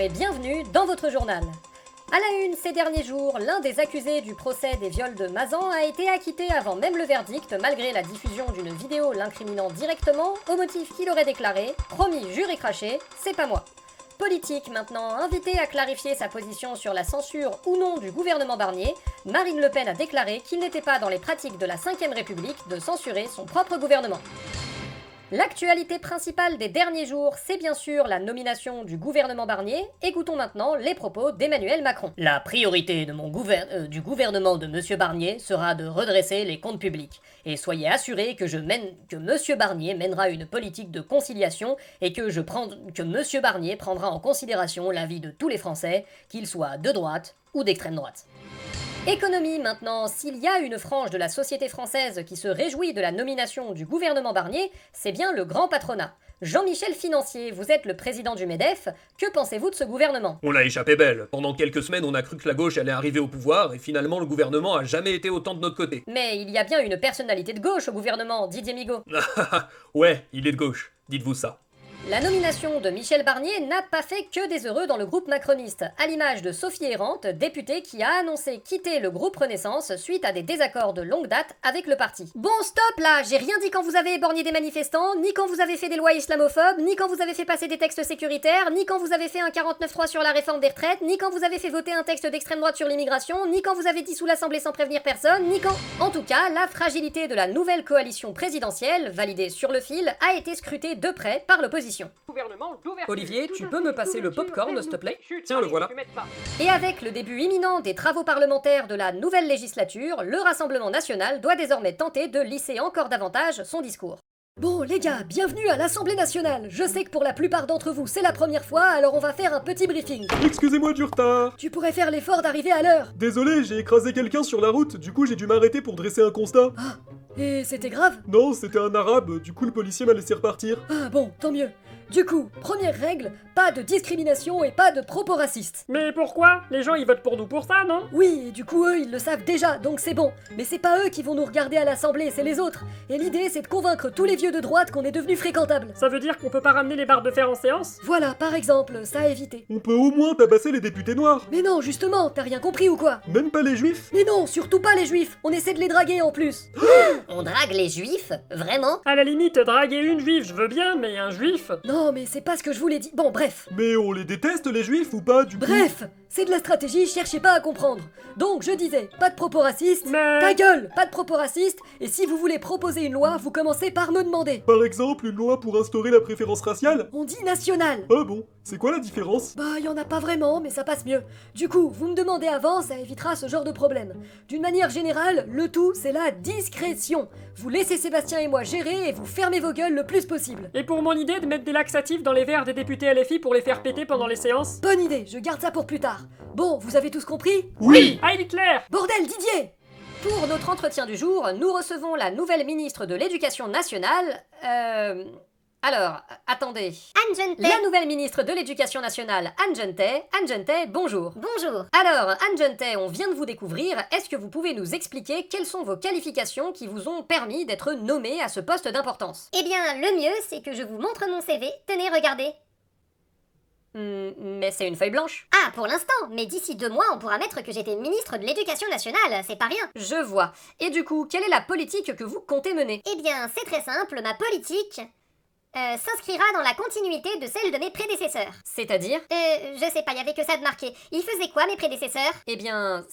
et bienvenue dans votre journal. À la une ces derniers jours, l'un des accusés du procès des viols de Mazan a été acquitté avant même le verdict, malgré la diffusion d'une vidéo l'incriminant directement, au motif qu'il aurait déclaré « Promis, juré craché, c'est pas moi ». Politique maintenant, invitée à clarifier sa position sur la censure ou non du gouvernement Barnier, Marine Le Pen a déclaré qu'il n'était pas dans les pratiques de la Ve République de censurer son propre gouvernement. L'actualité principale des derniers jours, c'est bien sûr la nomination du gouvernement Barnier. Écoutons maintenant les propos d'Emmanuel Macron. La priorité de du gouvernement de M. Barnier sera de redresser les comptes publics. Et soyez assurés que M. Barnier mènera une politique de conciliation et que M. Barnier prendra en considération l'avis de tous les Français, qu'ils soient de droite ou d'extrême droite. Économie maintenant, s'il y a une frange de la société française qui se réjouit de la nomination du gouvernement Barnier, c'est bien le grand patronat. Jean-Michel Financier, vous êtes le président du MEDEF, que pensez-vous de ce gouvernement ? On l'a échappé belle. Pendant quelques semaines, on a cru que la gauche allait arriver au pouvoir, et finalement le gouvernement a jamais été autant de notre côté. Mais il y a bien une personnalité de gauche au gouvernement, Didier Migaud. Ouais, il est de gauche, dites-vous ça. La nomination de Michel Barnier n'a pas fait que des heureux dans le groupe macroniste, à l'image de Sophie Errante, députée qui a annoncé quitter le groupe Renaissance suite à des désaccords de longue date avec le parti. Bon stop là, j'ai rien dit quand vous avez éborgné des manifestants, ni quand vous avez fait des lois islamophobes, ni quand vous avez fait passer des textes sécuritaires, ni quand vous avez fait un 49.3 sur la réforme des retraites, ni quand vous avez fait voter un texte d'extrême droite sur l'immigration, ni quand vous avez dissous l'Assemblée sans prévenir personne, ni quand... En tout cas, la fragilité de la nouvelle coalition présidentielle, validée sur le fil, a été scrutée de près par l'opposition. Olivier, tu peux me passer le popcorn, s'il te plaît ? Tiens, le voilà. Et avec le début imminent des travaux parlementaires de la nouvelle législature, le Rassemblement national doit désormais tenter de lisser encore davantage son discours. Bon les gars, bienvenue à l'Assemblée nationale. Je sais que pour la plupart d'entre vous c'est la première fois, alors on va faire un petit briefing. Excusez-moi du retard. Tu pourrais faire l'effort d'arriver à l'heure. Désolé, j'ai écrasé quelqu'un sur la route, du coup j'ai dû m'arrêter pour dresser un constat. Ah, et c'était grave ? Non, c'était un arabe, du coup le policier m'a laissé repartir. Ah bon, tant mieux. Du coup, première règle, pas de discrimination et pas de propos racistes. Mais pourquoi ? Les gens ils votent pour nous pour ça, non ? Oui, et du coup eux ils le savent déjà, donc c'est bon. Mais c'est pas eux qui vont nous regarder à l'Assemblée, c'est les autres. Et l'idée c'est de convaincre tous les vieux de droite qu'on est devenus fréquentables. Ça veut dire qu'on peut pas ramener les barres de fer en séance ? Voilà, par exemple, ça à éviter. On peut au moins tabasser les députés noirs. Mais non, justement, t'as rien compris ou quoi ? Même pas les juifs. Mais non, surtout pas les juifs, on essaie de les draguer en plus. On drague les juifs ? Vraiment ? À la limite, draguer une juive, je veux bien, mais un juif ? Non, mais c'est pas ce que je voulais dire. Bon, bref. Mais on les déteste les juifs ou pas du coup ? Bref, c'est de la stratégie, cherchez pas à comprendre. Donc je disais, pas de propos racistes. Mais... Ta gueule, pas de propos racistes. Et si vous voulez proposer une loi, vous commencez par me demander. Par exemple, une loi pour instaurer la préférence raciale ? On dit nationale. Ah bon ? C'est quoi la différence ? Bah, y en a pas vraiment, mais ça passe mieux. Du coup, vous me demandez avant, ça évitera ce genre de problème. D'une manière générale, le tout, c'est la discrétion. Vous laissez Sébastien et moi gérer et vous fermez vos gueules le plus possible. Et pour mon idée de mettre des laxatifs dans les verres des députés LFI pour les faire péter pendant les séances ? Bonne idée, je garde ça pour plus tard. Bon, vous avez tous compris ? Oui ! Heil Hitler ! Bordel, Didier ! Pour notre entretien du jour, nous recevons la nouvelle ministre de l'Éducation nationale... Alors, attendez. Anne Jante. La nouvelle ministre de l'Éducation nationale, Anne Jante. Anne Jante, bonjour. Bonjour. Alors, Anne Jante, on vient de vous découvrir. Est-ce que vous pouvez nous expliquer quelles sont vos qualifications qui vous ont permis d'être nommée à ce poste d'importance ? Eh bien, le mieux, c'est que je vous montre mon CV. Tenez, regardez. Mais c'est une feuille blanche. Ah, pour l'instant, mais d'ici 2 mois, on pourra mettre que j'étais ministre de l'Éducation nationale, c'est pas rien. Je vois. Et du coup, quelle est la politique que vous comptez mener ? Eh bien, c'est très simple, ma politique... s'inscrira dans la continuité de celle de mes prédécesseurs. C'est-à-dire ? Je sais pas, y avait que ça de marqué. Ils faisaient quoi, mes prédécesseurs ? Eh bien,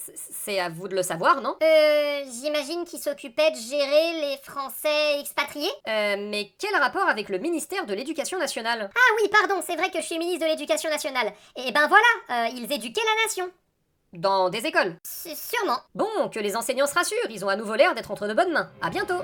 c'est à vous de le savoir, non ? J'imagine qu'ils s'occupaient de gérer les Français expatriés ? Mais quel rapport avec le ministère de l'Éducation nationale ? Ah oui, pardon, c'est vrai que je suis ministre de l'Éducation nationale. Et ben voilà, ils éduquaient la nation. Dans des écoles ? Sûrement. Bon, que les enseignants se rassurent, ils ont à nouveau l'air d'être entre de bonnes mains. À bientôt !